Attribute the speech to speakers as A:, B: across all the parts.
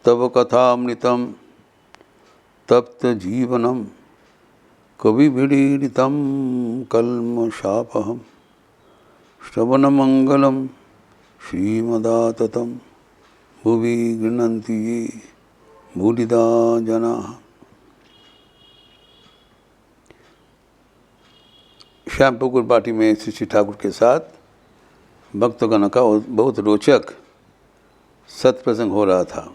A: तव कथामृतं तप्त जीवनम कवि विडीडितं कल्मषापहम् श्रवणमंगलम श्रीमदाततं भुवि गृह्णन्ति ये भूरिदा जनाः। श्यामपुकुर पार्टी में श्री श्री ठाकुर के साथ भक्तगण का बहुत रोचक सत्प्रसंग हो रहा था,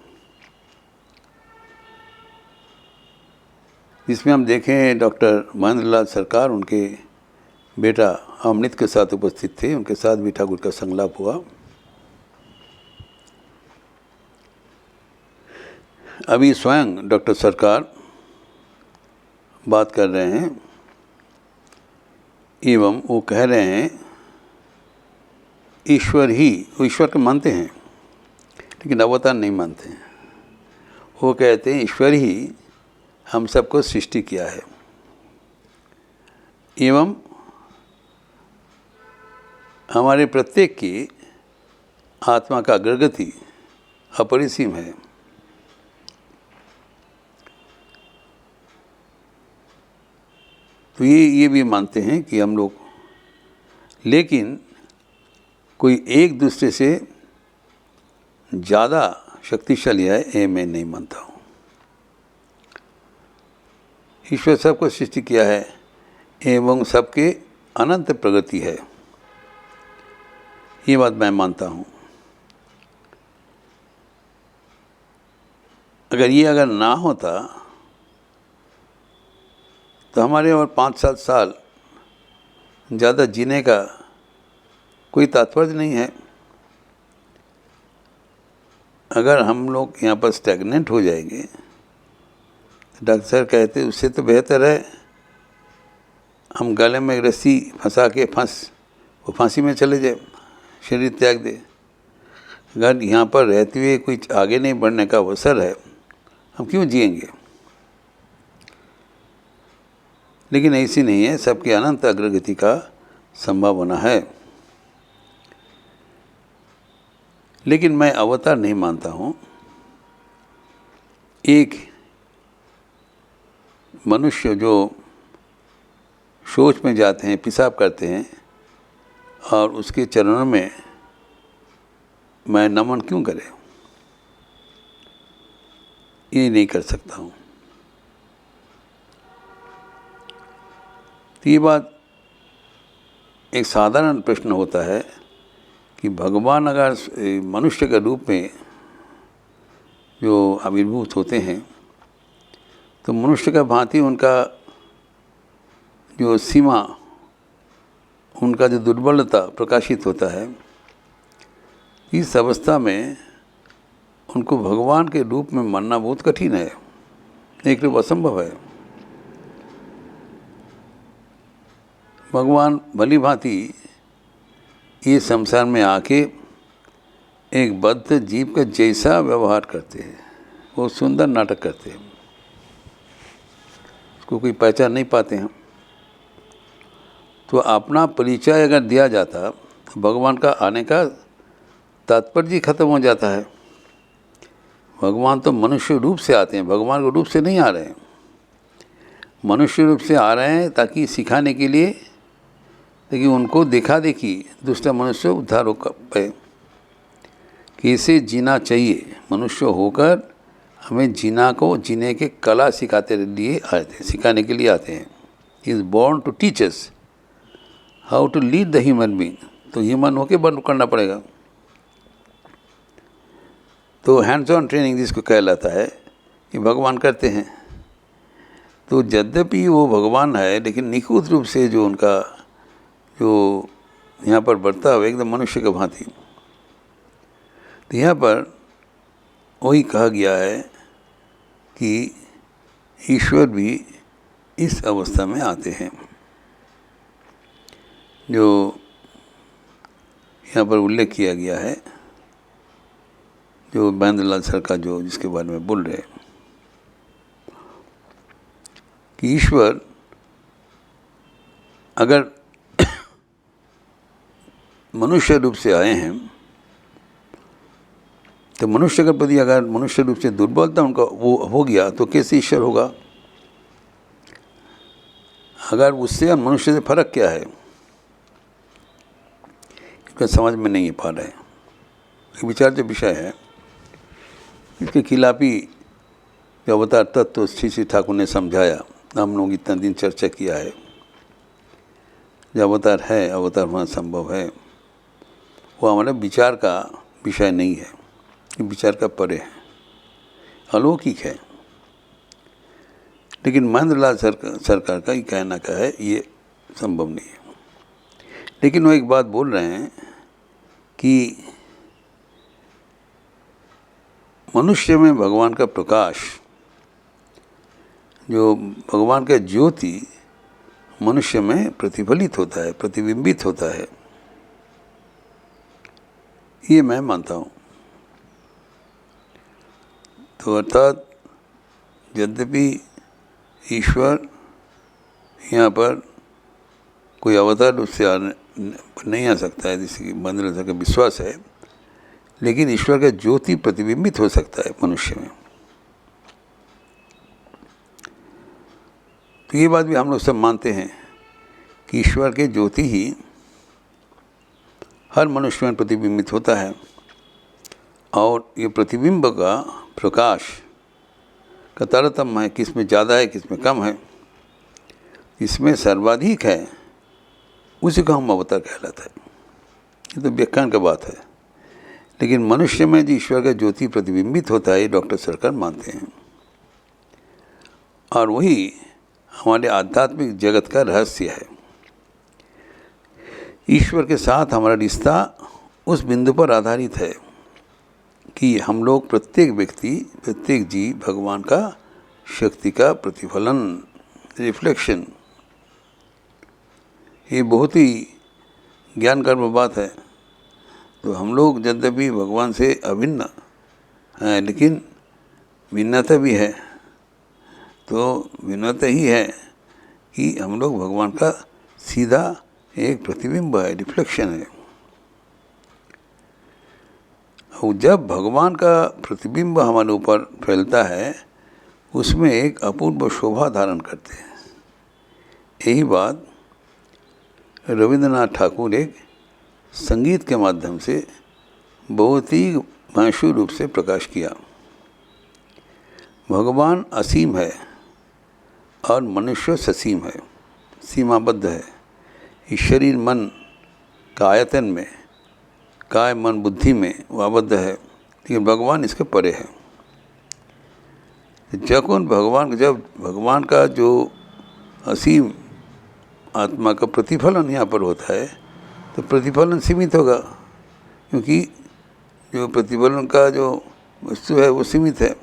A: जिसमें हम देखें डॉक्टर महेंद्र लाल सरकार उनके बेटा अमृत के साथ उपस्थित थे। उनके साथ भी ठाकुर का संलाप हुआ। अभी स्वयं डॉक्टर सरकार बात कर रहे हैं एवं वो कह रहे हैं ईश्वर ही, वो ईश्वर को मानते हैं लेकिन अवतार नहीं मानते हैं। वो कहते हैं ईश्वर ही हम सबको सृष्टि किया है एवं हमारे प्रत्येक की आत्मा का अग्रगति अपरिसीम है। तो ये भी मानते हैं कि हम लोग, लेकिन कोई एक दूसरे से ज़्यादा शक्तिशाली है ये मैं नहीं मानता हूँ। ईश्वर सबको सृष्टि किया है एवं सबके अनंत प्रगति है, ये बात मैं मानता हूँ। अगर ना होता तो हमारे और 5-7 साल ज़्यादा जीने का कोई तात्पर्य नहीं है। अगर हम लोग यहाँ पर स्टैग्नेंट हो जाएंगे तो डॉक्टर सर कहते उससे तो बेहतर है हम गले में रस्सी फंसा के वो फांसी में चले जाए, शरीर त्याग दे। अगर यहाँ पर रहते हुए कुछ आगे नहीं बढ़ने का अवसर है, हम क्यों जिएंगे? लेकिन ऐसी नहीं है, सबके अनंत अग्रगति का संभावना है। लेकिन मैं अवतार नहीं मानता हूँ। एक मनुष्य जो शौच में जाते हैं, पेशाब करते हैं और उसके चरणों में मैं नमन क्यों करे? ये नहीं कर सकता हूँ। तो ये बात एक साधारण प्रश्न होता है कि भगवान अगर मनुष्य के रूप में जो आविर्भूत होते हैं तो मनुष्य का भांति उनका जो सीमा, उनका जो दुर्बलता प्रकाशित होता है, इस अवस्था में उनको भगवान के रूप में मानना बहुत कठिन है, एक रूप असंभव है। भगवान भली भांति ये संसार में आके एक बद्ध जीव का जैसा व्यवहार करते हैं, वो सुंदर नाटक करते हैं, उसको कोई पहचान नहीं पाते हैं। तो अपना परिचय अगर दिया जाता तो भगवान का आने का तात्पर्य ही खत्म हो जाता है। भगवान तो मनुष्य रूप से आते हैं, भगवान के रूप से नहीं आ रहे हैं। मनुष्य रूप से आ रहे हैं ताकि सिखाने के लिए, ताकि उनको देखा देखी दूसरा मनुष्य उद्धार हो पाए, कैसे जीना चाहिए। मनुष्य होकर हमें जीने के कला सिखाने के लिए आते हैं। He is born to teach us how to lead the human being. तो ह्यूमन होके बंद करना पड़ेगा। तो हैंड्स ऑन ट्रेनिंग जिसको कहलाता है कि भगवान करते हैं। तो यद्यपि वो भगवान है, लेकिन निखुत रूप से जो उनका जो यहाँ पर बर्ताव एकदम मनुष्य के भांति। तो यहाँ पर वही कहा गया है कि ईश्वर भी इस अवस्था में आते हैं, जो यहाँ पर उल्लेख किया गया है, जो महेंद्र लाल सर का जो जिसके बारे में बोल रहे हैं कि ईश्वर अगर मनुष्य रूप से आए हैं तो मनुष्य के प्रति अगर मनुष्य रूप से दुर्बलता उनका वो हो गया तो कैसे ईश्वर होगा? अगर उससे मनुष्य से फर्क क्या है, इसका समझ में नहीं पा रहे। ये विचार जो विषय है, इसके खिलाफी जो अवतार तत्व तो श्री ठाकुर ने समझाया, हम लोग इतना दिन चर्चा किया है। जो अवतार है, अवतार होना संभव है, वो हमारे विचार का विषय नहीं है, ये विचार का परे है, अलौकिक है। लेकिन महेंद्र लाल सरकार का ये कहना का है ये संभव नहीं है। लेकिन वो एक बात बोल रहे हैं कि मनुष्य में भगवान का प्रकाश, जो भगवान का ज्योति मनुष्य में प्रतिफलित होता है, प्रतिबिंबित होता है, ये मैं मानता हूँ। तो अर्थात यद्यपि ईश्वर यहाँ पर कोई अवतार रूप से नहीं आ सकता है, जिससे कि महेंद्र का विश्वास है, लेकिन ईश्वर का ज्योति प्रतिबिंबित हो सकता है मनुष्य में। तो ये बात भी हम लोग सब मानते हैं कि ईश्वर के ज्योति ही हर मनुष्य में प्रतिबिंबित होता है, और ये प्रतिबिंब का प्रकाश का तारतम्य है, किस में ज़्यादा है किस में कम है। इसमें सर्वाधिक है उसी को हम अवतार कहलाता है। ये तो व्याख्यान का बात है, लेकिन मनुष्य में जो ईश्वर का ज्योति प्रतिबिंबित होता है, डॉक्टर सरकार मानते हैं, और वही हमारे आध्यात्मिक जगत का रहस्य है। ईश्वर के साथ हमारा रिश्ता उस बिंदु पर आधारित है कि हम लोग, प्रत्येक व्यक्ति, प्रत्येक जीव भगवान का शक्ति का प्रतिफलन, रिफ्लेक्शन। ये बहुत ही ज्ञानकर्म बात है। तो हम लोग यद्यपि भगवान से अभिन्न हैं, लेकिन भिन्नता भी है। तो भिन्नता ही है कि हम लोग भगवान का सीधा एक प्रतिबिंब है, रिफ्लेक्शन है। और जब भगवान का प्रतिबिंब हमारे ऊपर फैलता है, उसमें एक अपूर्व शोभा धारण करते हैं। यही बात रविंद्रनाथ ठाकुर एक संगीत के माध्यम से बहुत ही महसूर रूप से प्रकाश किया। भगवान असीम है और मनुष्य ससीम है, सीमाबद्ध है। इस शरीर मन का आयतन में, काय मन बुद्धि में वो आबद्ध है, लेकिन भगवान इसके परे है। जब भगवान का जो असीम आत्मा का प्रतिफलन यहाँ पर होता है, तो प्रतिफलन सीमित होगा, क्योंकि जो प्रतिफलन का जो वस्तु है वो सीमित है,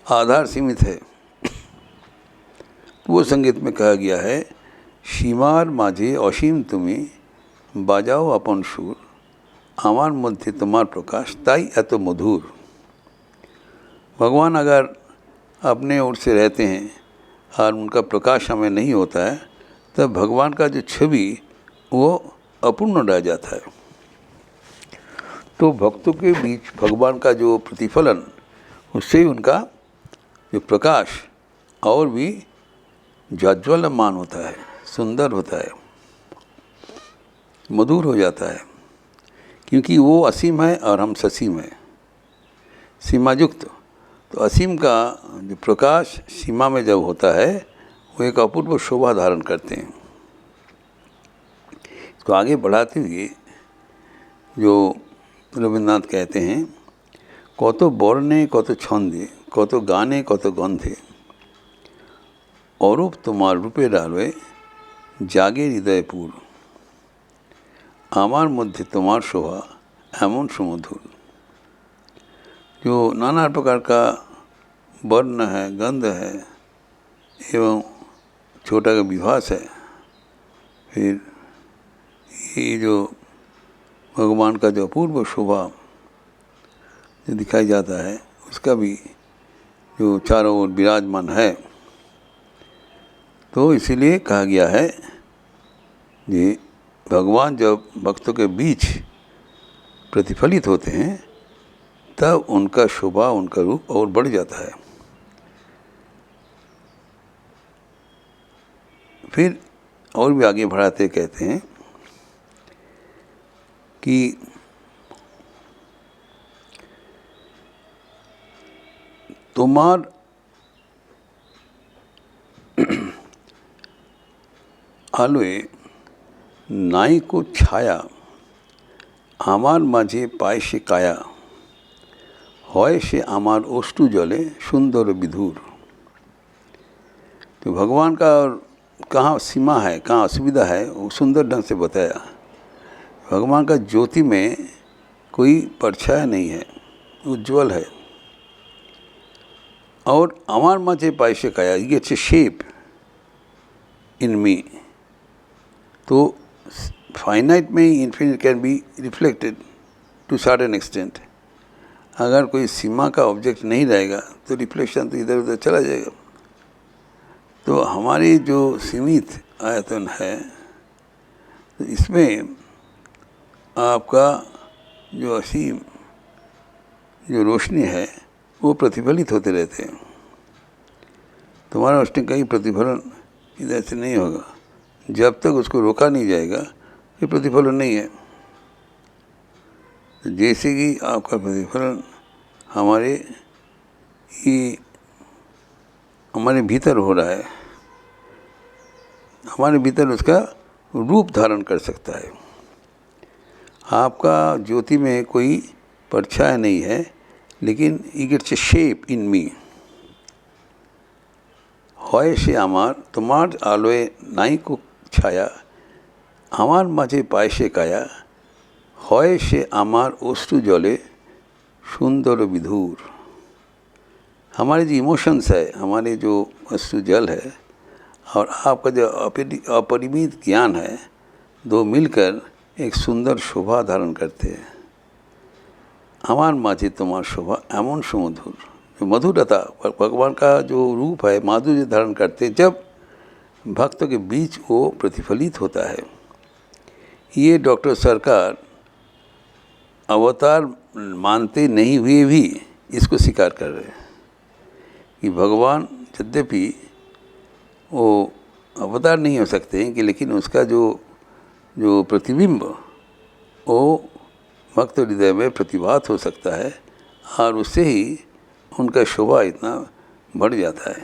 A: आधार सीमित है। वो संगीत में कहा गया है, सीमार माझे असीम तुमी बाजाओ अपन सुर, आमार मध्य तुम्हार प्रकाश ताई एत मधुर। भगवान अगर अपने ओर से रहते हैं और उनका प्रकाश हमें नहीं होता है, तब भगवान का जो छवि वो अपूर्ण रह जाता है। तो भक्तों के बीच भगवान का जो प्रतिफलन, उससे ही उनका जो प्रकाश और भी ज्वाज्वल्यमान होता है, सुंदर होता है, मधुर हो जाता है, क्योंकि वो असीम है और हम ससीम हैं, सीमायुक्त। तो असीम का जो प्रकाश सीमा में जब होता है, वो एक अपूर्व शोभा धारण करते हैं। इसको आगे बढ़ाते हुए जो रविन्द्रनाथ कहते हैं, कत बर्णे कत छंदे कत गाने कत गंधे, अरूप तुम्हार रूपेर आलोय जागे हृदयपुर, आमार मध्य तुम्हार शोभा एमन सुमधुर। जो नाना प्रकार का वर्ण है, गंध है, एवं छोटा का विभास है, फिर ये जो भगवान का जो अपूर्व शोभा जो दिखाई जाता है, उसका भी जो चारों ओर विराजमान है। तो इसीलिए कहा गया है कि भगवान जब भक्तों के बीच प्रतिफलित होते हैं, तब उनका शोभा, उनका रूप और बढ़ जाता है। फिर और भी आगे बढ़ाते कहते हैं कि तुम्हार आलोए नाई को छाया, आमार माझे पाए से काया, হয় से आमार ओष्टु जले सुंदर विधुर। तो भगवान का कहाँ सीमा है, कहाँ असुविधा है, वो सुंदर ढंग से बताया। भगवान का ज्योति में कोई परछाया नहीं है, उज्ज्वल है। और आमार माझे पाए से काया, ये इट्स ए शेप इन मी। तो फाइनाइट में ही infinite can be reflected to certain extent. अगर कोई सीमा का ऑब्जेक्ट नहीं रहेगा तो रिफ्लेक्शन तो इधर उधर चला जाएगा। तो हमारी जो सीमित आयतन है, तो इसमें आपका जो असीम जो रोशनी है वो प्रतिफलित होते रहते हैं। तुम्हारा रोशनी का ही प्रतिफलन इधर से नहीं होगा जब तक उसको रोका नहीं जाएगा, ये प्रतिफलन नहीं है। तो जैसे कि आपका प्रतिफलन हमारे भीतर हो रहा है, हमारे भीतर उसका रूप धारण कर सकता है। आपका ज्योति में कोई परछाया नहीं है, लेकिन it gets a shape in me. হয় সে আমার তোমার আলোয় নাই কো ছায়া, আমার মাঝে পায় সে কায়া, হয় সে আমার অশ্রु जले सुंदर विधुर। हमारे जो इमोशंस है, हमारे जो अश्रु जल है और आपका जो अपरिमित ज्ञान है, दो मिलकर एक सुंदर शोभा धारण करते हैं। আমার মাঝে তোমার शोभा एमन सुमधुर। जो मधुरता भगवान का जो रूप है, माधुर्य धारण करते जब भक्तों के बीच वो प्रतिफलित होता है। ये डॉक्टर सरकार अवतार मानते नहीं हुए भी इसको स्वीकार कर रहे हैं कि भगवान यद्यपि वो अवतार नहीं हो सकते हैं कि, लेकिन उसका जो प्रतिबिंब वो भक्त हृदय में प्रतिभात हो सकता है और उससे ही उनका शोभा इतना बढ़ जाता है।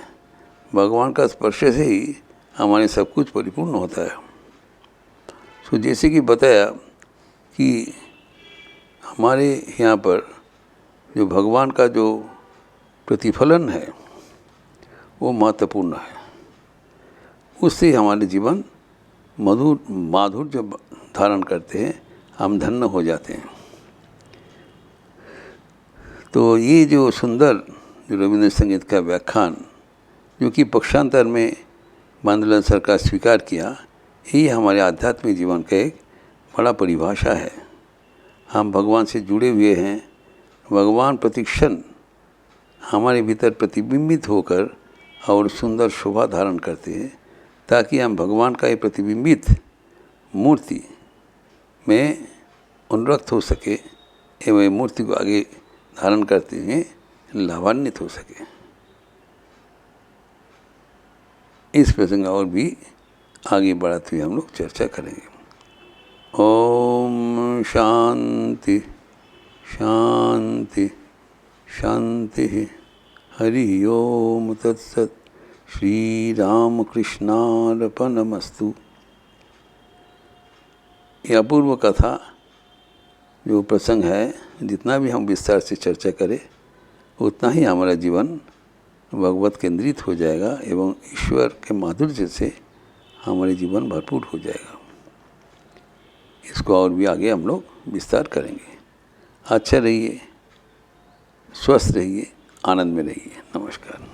A: भगवान का स्पर्श से ही हमारे सब कुछ परिपूर्ण होता है। तो जैसे कि बताया कि हमारे यहाँ पर जो भगवान का जो प्रतिफलन है वो महत्वपूर्ण है, उससे हमारे जीवन माधुर्य धारण करते हैं, हम धन्य हो जाते हैं। तो ये जो सुंदर जो रविंद्र संगीत का व्याख्यान जो कि पक्षांतर में बांदोलन सरकार स्वीकार किया, यही हमारे आध्यात्मिक जीवन का एक बड़ा परिभाषा है। हम भगवान से जुड़े हुए हैं, भगवान प्रतिक्षण हमारे भीतर प्रतिबिंबित होकर और सुंदर शोभा धारण करते हैं, ताकि हम भगवान का ये प्रतिबिंबित मूर्ति में अनुरक्त हो सके एवं मूर्ति को आगे धारण करते हुए लाभान्वित हो सके। इस प्रसंग और भी आगे बढ़ाते हुए हम लोग चर्चा करेंगे। ओम शांति शांति शांति। हरि ओम तत्सत। श्री राम कृष्णार्पणमस्तु। यह अपूर्व कथा जो प्रसंग है, जितना भी हम विस्तार से चर्चा करें उतना ही हमारा जीवन भगवत केंद्रित हो जाएगा एवं ईश्वर के माधुर्य से हमारे जीवन भरपूर हो जाएगा। इसको और भी आगे हम लोग विस्तार करेंगे। अच्छा रहिए, स्वस्थ रहिए, आनंद में रहिए। नमस्कार।